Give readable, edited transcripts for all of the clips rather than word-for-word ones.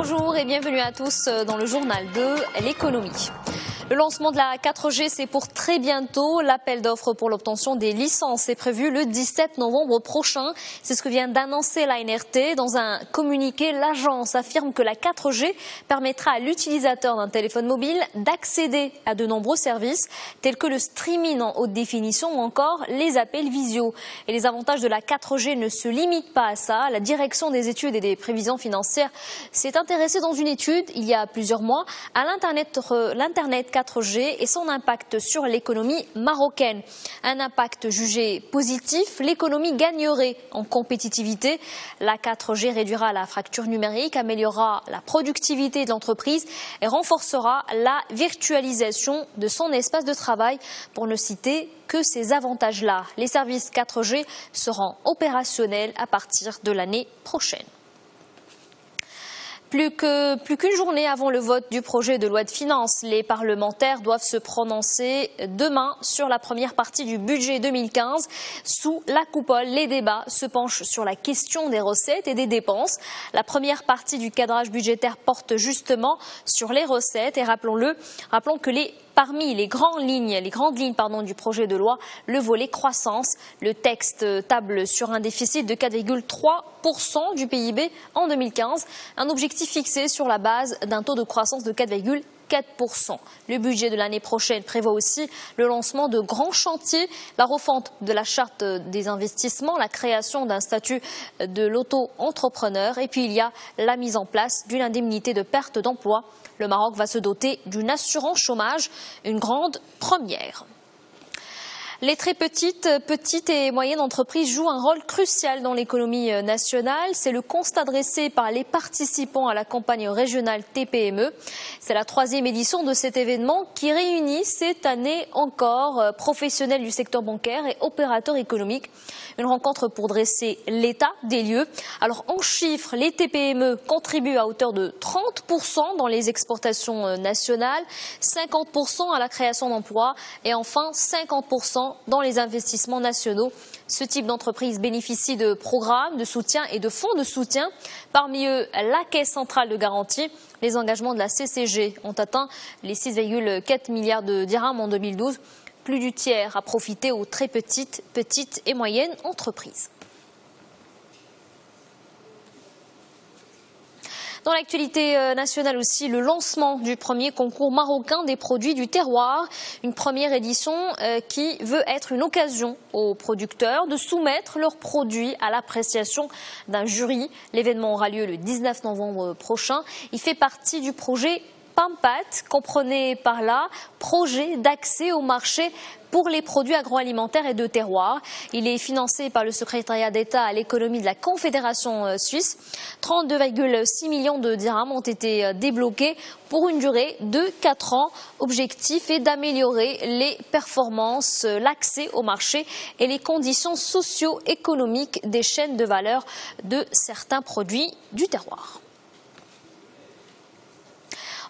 Bonjour et bienvenue à tous dans le journal de l'économie. Le lancement de la 4G, c'est pour très bientôt. L'appel d'offres pour l'obtention des licences est prévu le 17 novembre prochain. C'est ce que vient d'annoncer l'ANRT. Dans un communiqué, l'agence affirme que la 4G permettra à l'utilisateur d'un téléphone mobile d'accéder à de nombreux services tels que le streaming en haute définition ou encore les appels visio. Et les avantages de la 4G ne se limitent pas à ça. La direction des études et des prévisions financières s'est intéressée dans une étude il y a plusieurs mois à l'Internet 4G et son impact sur l'économie marocaine. Un impact jugé positif, l'économie gagnerait en compétitivité. La 4G réduira la fracture numérique, améliorera la productivité de l'entreprise et renforcera la virtualisation de son espace de travail, pour ne citer que ces avantages-là. Les services 4G seront opérationnels à partir de l'année prochaine. Plus qu'une journée avant le vote du projet de loi de finances, les parlementaires doivent se prononcer demain sur la première partie du budget 2015. Sous la coupole, les débats se penchent sur la question des recettes et des dépenses. La première partie du cadrage budgétaire porte justement sur les recettes et rappelons que parmi les grandes lignes du projet de loi, le volet croissance, le texte table sur un déficit de 4,3% du PIB en 2015, un objectif fixé sur la base d'un taux de croissance de 4,4%. Le budget de l'année prochaine prévoit aussi le lancement de grands chantiers, la refonte de la charte des investissements, la création d'un statut de l'auto-entrepreneur et puis il y a la mise en place d'une indemnité de perte d'emploi. Le Maroc va se doter d'une assurance chômage, une grande première. Les très petites et moyennes entreprises jouent un rôle crucial dans l'économie nationale. C'est le constat dressé par les participants à la campagne régionale TPME. C'est la 3e édition de cet événement qui réunit cette année encore professionnels du secteur bancaire et opérateurs économiques. Une rencontre pour dresser l'état des lieux. Alors en chiffres, les TPME contribuent à hauteur de 30% dans les exportations nationales, 50% à la création d'emplois et enfin 50% dans les investissements nationaux. Ce type d'entreprise bénéficie de programmes de soutien et de fonds de soutien. Parmi eux, la Caisse centrale de garantie. Les engagements de la CCG ont atteint les 6,4 milliards de dirhams en 2012. Plus du tiers a profité aux très petites et moyennes entreprises. Dans l'actualité nationale aussi, le lancement du premier concours marocain des produits du terroir. Une première édition qui veut être une occasion aux producteurs de soumettre leurs produits à l'appréciation d'un jury. L'événement aura lieu le 19 novembre prochain. Il fait partie du projet PAMPAT, comprenez par là projet d'accès au marché pour les produits agroalimentaires et de terroir. Il est financé par le secrétariat d'État à l'économie de la Confédération suisse. 32,6 millions de dirhams ont été débloqués pour une durée de 4 ans. Objectif est d'améliorer les performances, l'accès au marché et les conditions socio-économiques des chaînes de valeur de certains produits du terroir.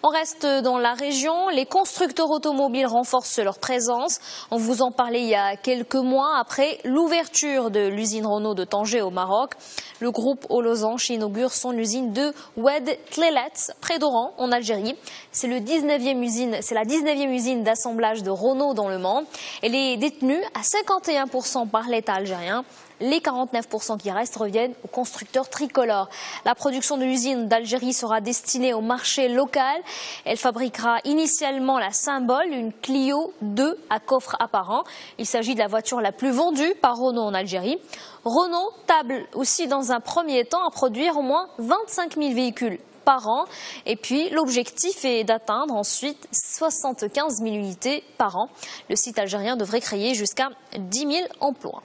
On reste dans la région. Les constructeurs automobiles renforcent leur présence. On vous en parlait il y a quelques mois après l'ouverture de l'usine Renault de Tanger au Maroc. Le groupe Holosanche inaugure son usine de Oued Tlelet, près d'Oran, en Algérie. C'est la 19e usine d'assemblage de Renault dans le monde. Elle est détenue à 51% par l'État algérien. Les 49% qui restent reviennent aux constructeurs tricolores. La production de l'usine d'Algérie sera destinée au marché local. Elle fabriquera initialement la Symbol, une Clio 2 à coffre apparent. Il s'agit de la voiture la plus vendue par Renault en Algérie. Renault table aussi dans un premier temps à produire au moins 25 000 véhicules par an. Et puis l'objectif est d'atteindre ensuite 75 000 unités par an. Le site algérien devrait créer jusqu'à 10 000 emplois.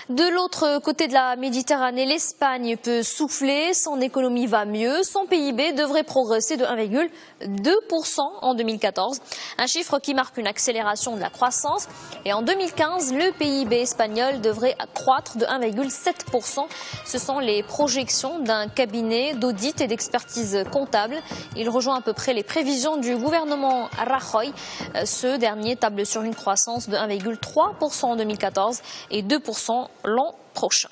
De l'autre côté de la Méditerranée, l'Espagne peut souffler, son économie va mieux, son PIB devrait progresser de 1,2% en 2014, un chiffre qui marque une accélération de la croissance. Et en 2015, le PIB espagnol devrait croître de 1,7%. Ce sont les projections d'un cabinet d'audit et d'expertise comptable. Il rejoint à peu près les prévisions du gouvernement Rajoy. Ce dernier table sur une croissance de 1,3% en 2014 et 2% l'an prochain.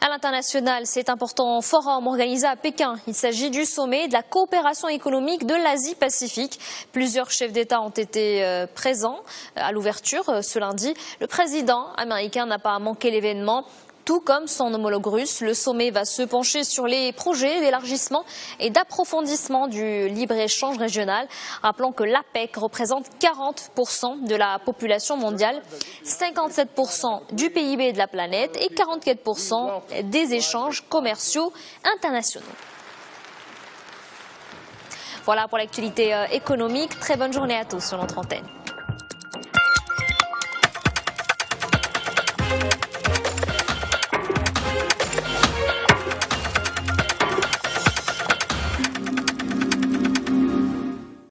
À l'international, c'est un important forum organisé à Pékin. Il s'agit du sommet de la coopération économique de l'Asie-Pacifique. Plusieurs chefs d'État ont été présents à l'ouverture ce lundi. Le président américain n'a pas manqué l'événement. Tout comme son homologue russe, le sommet va se pencher sur les projets d'élargissement et d'approfondissement du libre-échange régional. Rappelons que l'APEC représente 40% de la population mondiale, 57% du PIB de la planète et 44% des échanges commerciaux internationaux. Voilà pour l'actualité économique. Très bonne journée à tous sur notre antenne.